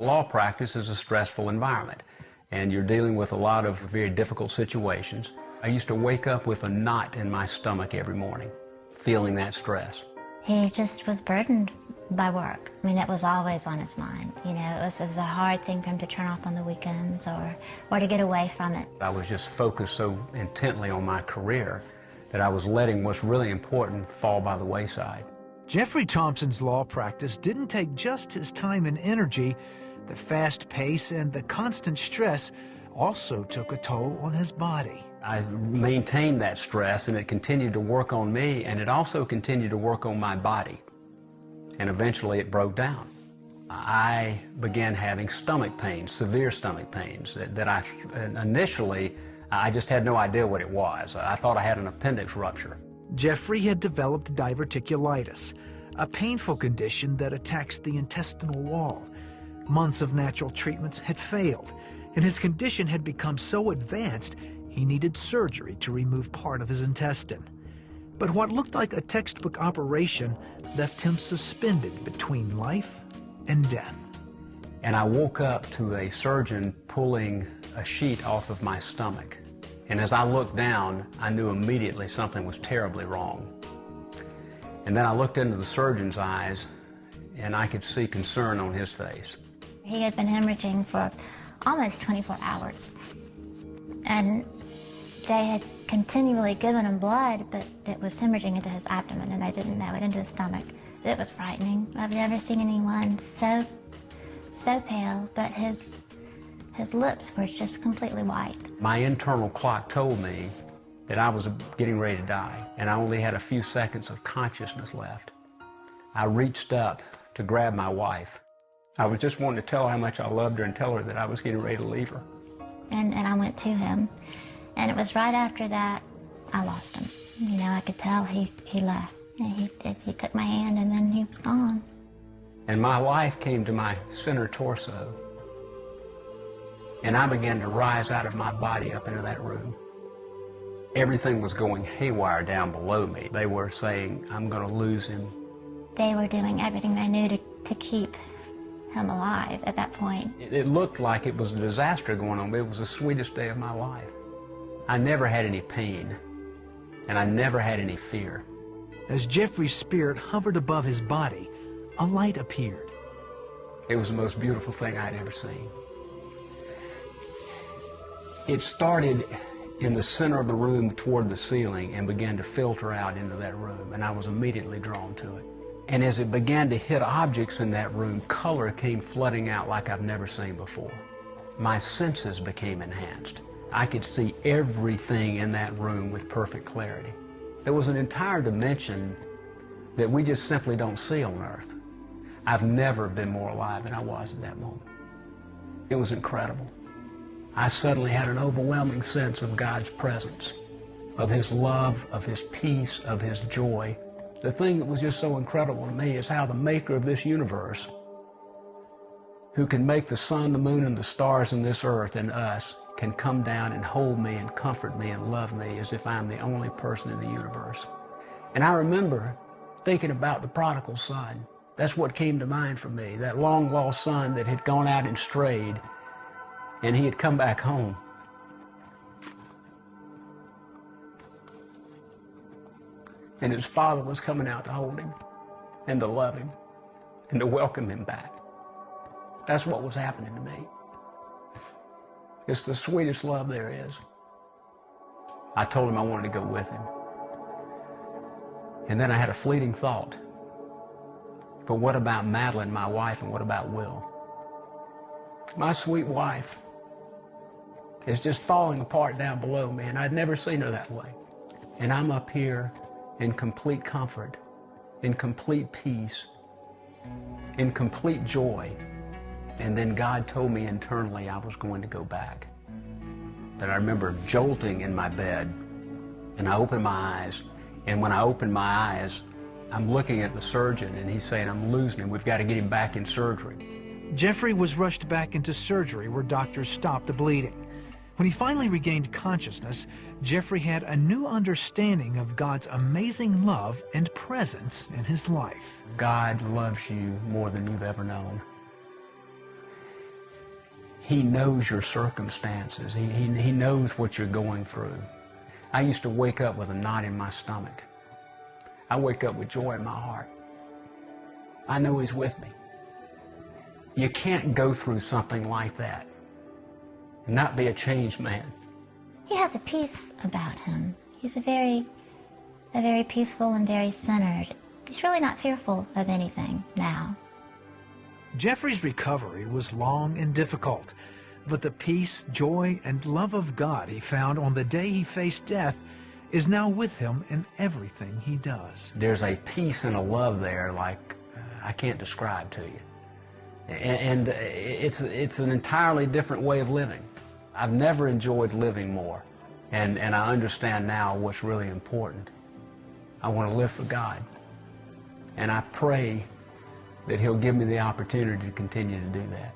Law practice is a stressful environment, and you're dealing with a lot of very difficult situations. I used to wake up with a knot in my stomach every morning, feeling that stress. He just was burdened by work. I mean, it was always on his mind. You know, it was a hard thing for him to turn off on the weekends or to get away from it. I was just focused so intently on my career that I was letting what's really important fall by the wayside. Jeffrey Thompson's law practice didn't take just his time and energy. The fast pace and the constant stress also took a toll on his body. I maintained that stress, and it continued to work on me, and it also continued to work on my body. And eventually it broke down. I began having stomach pains, severe stomach pains, that I initially, I just had no idea what it was. I thought I had an appendix rupture. Jeffrey had developed diverticulitis, a painful condition that attacks the intestinal wall. Months of natural treatments had failed, and his condition had become so advanced he needed surgery to remove part of his intestine. But what looked like a textbook operation left him suspended between life and death. And I woke up to a surgeon pulling a sheet off of my stomach. And as I looked down, I knew immediately something was terribly wrong. And then I looked into the surgeon's eyes, and I could see concern on his face. He had been hemorrhaging for almost 24 hours. And they had continually given him blood, but it was hemorrhaging into his abdomen, and they didn't know it, into his stomach. It was frightening. I've never seen anyone so pale, but his lips were just completely white. My internal clock told me that I was getting ready to die, and I only had a few seconds of consciousness left. I reached up to grab my wife. I was just wanting to tell her how much I loved her and tell her that I was getting ready to leave her. And I went to him, and it was right after that I lost him. You know, I could tell he left. He took my hand, and then he was gone. And my wife came to my center torso, and I began to rise out of my body up into that room. Everything was going haywire down below me. They were saying, I'm going to lose him. They were doing everything they knew to keep him alive at that point. It looked like it was a disaster going on, but it was the sweetest day of my life. I never had any pain, and I never had any fear. As Jeffrey's spirit hovered above his body, a light appeared. It was the most beautiful thing I'd ever seen. It started in the center of the room toward the ceiling and began to filter out into that room, and I was immediately drawn to it. And as it began to hit objects in that room, color came flooding out like I've never seen before. My senses became enhanced. I could see everything in that room with perfect clarity. There was an entire dimension that we just simply don't see on Earth. I've never been more alive than I was at that moment. It was incredible. I suddenly had an overwhelming sense of God's presence, of His love, of His peace, of His joy. The thing that was just so incredible to me is how the maker of this universe, who can make the sun, the moon, and the stars in this earth and us, can come down and hold me and comfort me and love me as if I'm the only person in the universe. And I remember thinking about the prodigal son. That's what came to mind for me, that long-lost son that had gone out and strayed, and he had come back home. And his father was coming out to hold him and to love him and to welcome him back. That's what was happening to me. It's the sweetest love there is. I told him I wanted to go with him. And then I had a fleeting thought. But what about Madeline, my wife, and what about Will? My sweet wife is just falling apart down below me, and I'd never seen her that way. And I'm up here in complete comfort, in complete peace, in complete joy. And then God told me internally I was going to go back. That I remember jolting in my bed, and I opened my eyes, and when I opened my eyes, I'm looking at the surgeon, and he's saying, I'm losing him. We've got to get him back in surgery. Jeffrey was rushed back into surgery where doctors stopped the bleeding. When he finally regained consciousness, Jeffrey had a new understanding of God's amazing love and presence in his life. God loves you more than you've ever known. He knows your circumstances. He knows what you're going through. I used to wake up with a knot in my stomach. I wake up with joy in my heart. I know He's with me. You can't go through something like that and not be a changed man. He has a peace about him. He's a very peaceful and very centered. He's really not fearful of anything now. Jeffrey's recovery was long and difficult, but the peace, joy, and love of God he found on the day he faced death is now with him in everything he does. There's a peace and a love there like I can't describe to you. And it's an entirely different way of living. I've never enjoyed living more, and I understand now what's really important. I want to live for God, and I pray that He'll give me the opportunity to continue to do that.